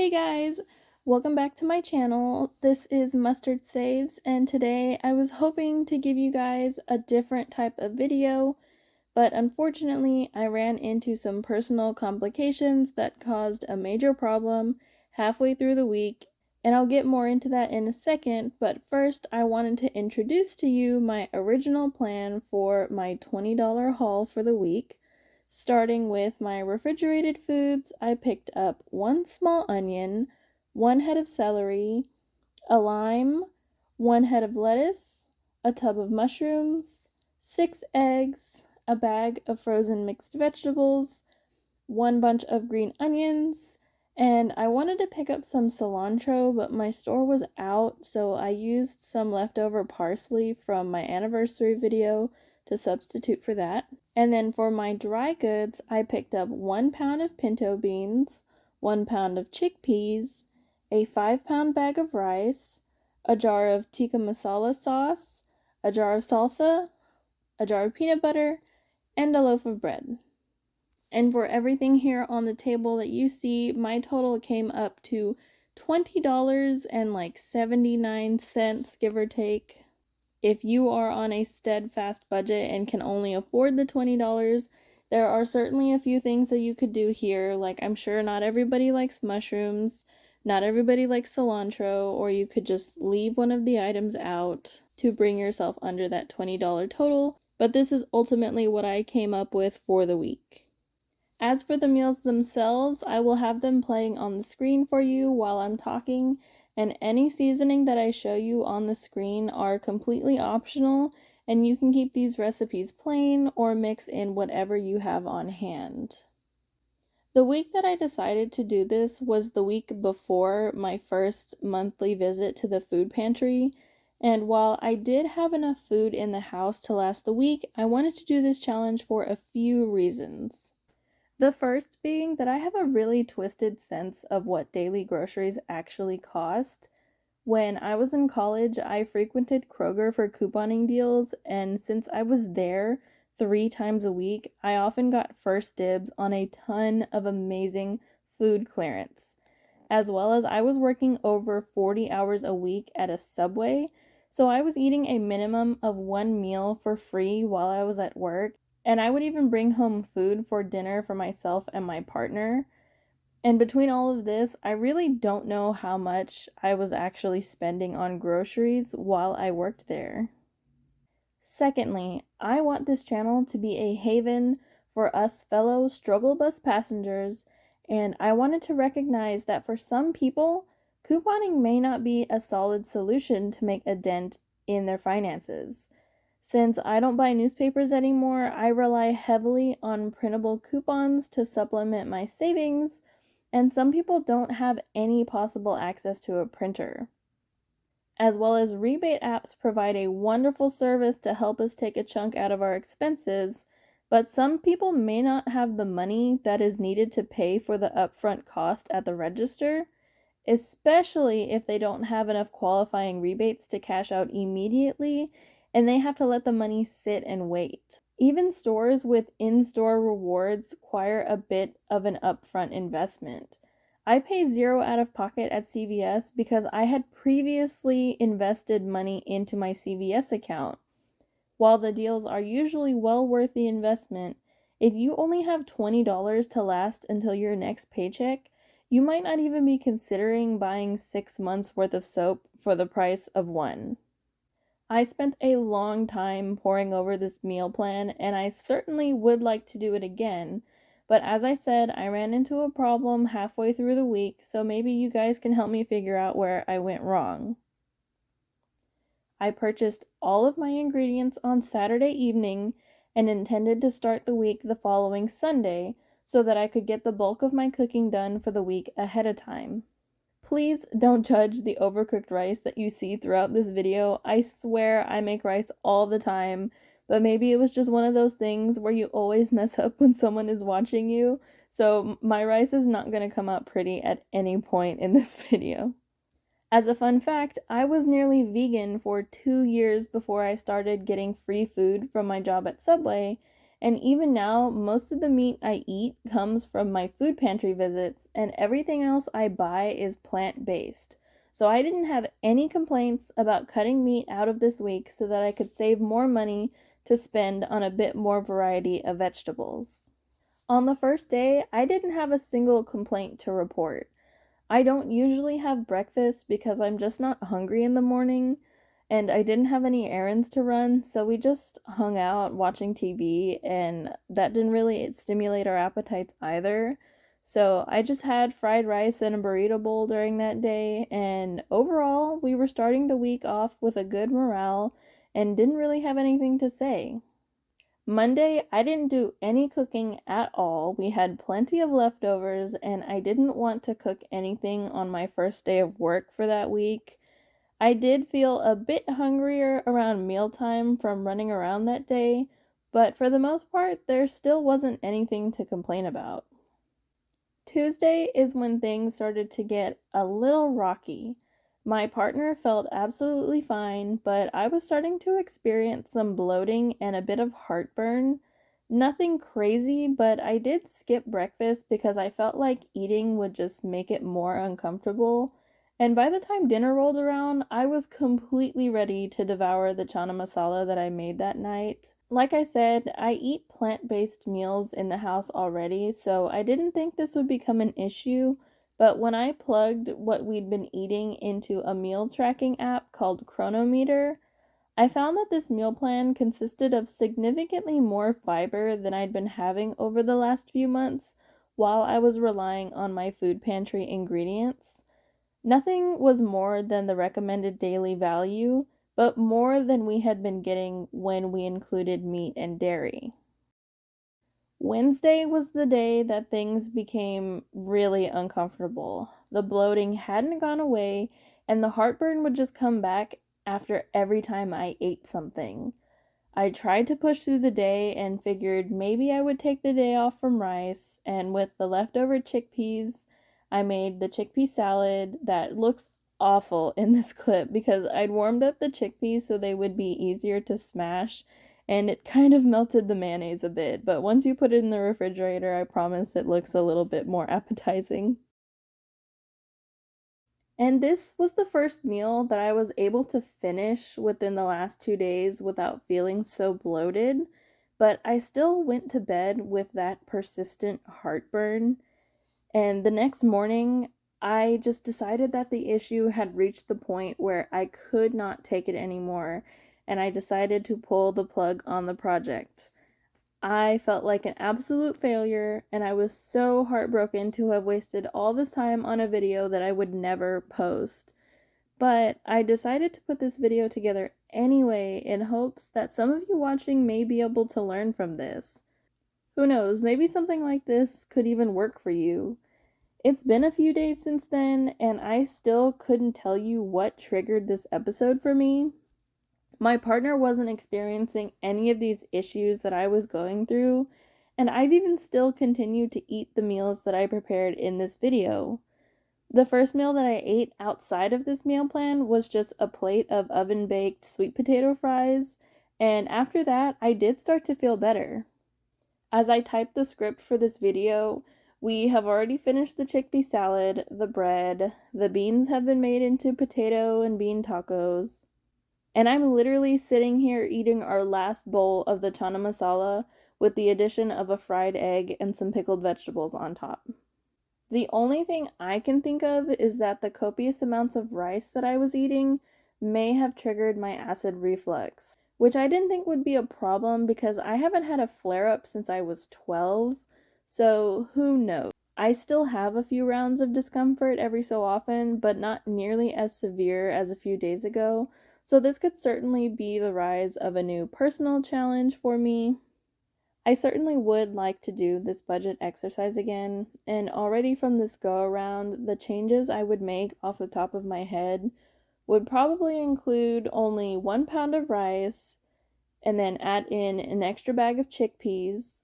Hey guys, welcome back to my channel. This is Mustard Saves, and today I was hoping to give you guys a different type of video, but unfortunately I ran into some personal complications that caused a major problem halfway through the week, and I'll get more into that in a second, but first I wanted to introduce to you my original plan for my $20 haul for the week. Starting with my refrigerated foods, I picked up 1 small onion, 1 head of celery, a lime, 1 head of lettuce, a tub of mushrooms, 6 eggs, a bag of frozen mixed vegetables, 1 bunch of green onions, and I wanted to pick up some cilantro, but my store was out, so I used some leftover parsley from my anniversary video to substitute for that. And then for my dry goods, I picked up 1 pound of pinto beans, 1 pound of chickpeas, a 5 pound bag of rice, a jar of tikka masala sauce, a jar of salsa, a jar of peanut butter, and a loaf of bread. And for everything here on the table that you see, my total came up to $20.79, give or take. If you are on a steadfast budget and can only afford the $20, there are certainly a few things that you could do here. Like, I'm sure not everybody likes mushrooms, not everybody likes cilantro, or you could just leave one of the items out to bring yourself under that $20 total. But this is ultimately what I came up with for the week. As for the meals themselves, I will have them playing on the screen for you while I'm talking, and any seasoning that I show you on the screen are completely optional, and you can keep these recipes plain or mix in whatever you have on hand. The week that I decided to do this was the week before my first monthly visit to the food pantry, and while I did have enough food in the house to last the week, I wanted to do this challenge for a few reasons. The first being that I have a really twisted sense of what daily groceries actually cost. When I was in college, I frequented Kroger for couponing deals, and since I was there 3 times a week, I often got first dibs on a ton of amazing food clearance. As well as I was working over 40 hours a week at a Subway, so I was eating a minimum of 1 meal for free while I was at work. And I would even bring home food for dinner for myself and my partner. And between all of this, I really don't know how much I was actually spending on groceries while I worked there. Secondly, I want this channel to be a haven for us fellow struggle bus passengers, and I wanted to recognize that for some people, couponing may not be a solid solution to make a dent in their finances. Since I don't buy newspapers anymore, I rely heavily on printable coupons to supplement my savings, and some people don't have any possible access to a printer. As well as rebate apps provide a wonderful service to help us take a chunk out of our expenses, but some people may not have the money that is needed to pay for the upfront cost at the register, especially if they don't have enough qualifying rebates to cash out immediately and they have to let the money sit and wait. Even stores with in-store rewards require a bit of an upfront investment. I pay zero out of pocket at CVS because I had previously invested money into my CVS account. While the deals are usually well worth the investment, if you only have $20 to last until your next paycheck, you might not even be considering buying 6 months worth of soap for the price of one. I spent a long time poring over this meal plan, and I certainly would like to do it again, but as I said, I ran into a problem halfway through the week, so maybe you guys can help me figure out where I went wrong. I purchased all of my ingredients on Saturday evening and intended to start the week the following Sunday so that I could get the bulk of my cooking done for the week ahead of time. Please don't judge the overcooked rice that you see throughout this video. I swear I make rice all the time, but maybe it was just one of those things where you always mess up when someone is watching you, so my rice is not going to come out pretty at any point in this video. As a fun fact, I was nearly vegan for 2 years before I started getting free food from my job at Subway, And even now, most of the meat I eat comes from my food pantry visits, and everything else I buy is plant-based. So I didn't have any complaints about cutting meat out of this week so that I could save more money to spend on a bit more variety of vegetables. On the first day, I didn't have a single complaint to report. I don't usually have breakfast because I'm just not hungry in the morning, and I didn't have any errands to run, so we just hung out watching TV, and that didn't really stimulate our appetites either. So I just had fried rice and a burrito bowl during that day, and overall, we were starting the week off with a good morale and didn't really have anything to say. Monday, I didn't do any cooking at all. We had plenty of leftovers, and I didn't want to cook anything on my first day of work for that week. I did feel a bit hungrier around mealtime from running around that day, but for the most part, there still wasn't anything to complain about. Tuesday is when things started to get a little rocky. My partner felt absolutely fine, but I was starting to experience some bloating and a bit of heartburn. Nothing crazy, but I did skip breakfast because I felt like eating would just make it more uncomfortable. And by the time dinner rolled around, I was completely ready to devour the chana masala that I made that night. Like I said, I eat plant-based meals in the house already, so I didn't think this would become an issue, but when I plugged what we'd been eating into a meal tracking app called Chronometer, I found that this meal plan consisted of significantly more fiber than I'd been having over the last few months while I was relying on my food pantry ingredients. Nothing was more than the recommended daily value, but more than we had been getting when we included meat and dairy. Wednesday was the day that things became really uncomfortable. The bloating hadn't gone away, and the heartburn would just come back after every time I ate something. I tried to push through the day and figured maybe I would take the day off from rice, and with the leftover chickpeas, I made the chickpea salad that looks awful in this clip because I'd warmed up the chickpeas so they would be easier to smash, and it kind of melted the mayonnaise a bit, but once you put it in the refrigerator, I promise it looks a little bit more appetizing. And this was the first meal that I was able to finish within the last 2 days without feeling so bloated, but I still went to bed with that persistent heartburn. And the next morning, I just decided that the issue had reached the point where I could not take it anymore, and I decided to pull the plug on the project. I felt like an absolute failure, and I was so heartbroken to have wasted all this time on a video that I would never post. But I decided to put this video together anyway in hopes that some of you watching may be able to learn from this. Who knows, maybe something like this could even work for you. It's been a few days since then, and I still couldn't tell you what triggered this episode for me. My partner wasn't experiencing any of these issues that I was going through, and I've even still continued to eat the meals that I prepared in this video. The first meal that I ate outside of this meal plan was just a plate of oven-baked sweet potato fries, and after that, I did start to feel better. As I typed the script for this video, we have already finished the chickpea salad, the bread, the beans have been made into potato and bean tacos, and I'm literally sitting here eating our last bowl of the chana masala with the addition of a fried egg and some pickled vegetables on top. The only thing I can think of is that the copious amounts of rice that I was eating may have triggered my acid reflux, which I didn't think would be a problem because I haven't had a flare-up since I was 12, so who knows. I still have a few rounds of discomfort every so often, but not nearly as severe as a few days ago, so this could certainly be the rise of a new personal challenge for me. I certainly would like to do this budget exercise again, and already from this go around, the changes I would make off the top of my head would probably include only 1 pound of rice, and then add in an extra bag of chickpeas,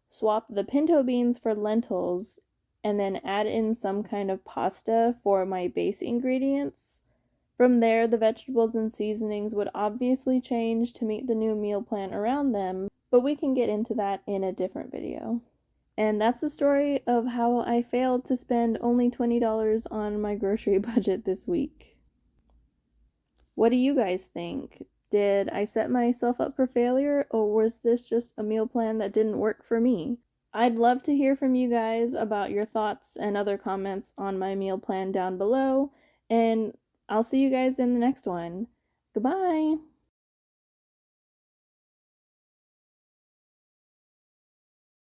swap the pinto beans for lentils, and then add in some kind of pasta for my base ingredients. From there, the vegetables and seasonings would obviously change to meet the new meal plan around them, but we can get into that in a different video. And that's the story of how I failed to spend only $20 on my grocery budget this week. What do you guys think? Did I set myself up for failure, or was this just a meal plan that didn't work for me? I'd love to hear from you guys about your thoughts and other comments on my meal plan down below, and I'll see you guys in the next one. Goodbye!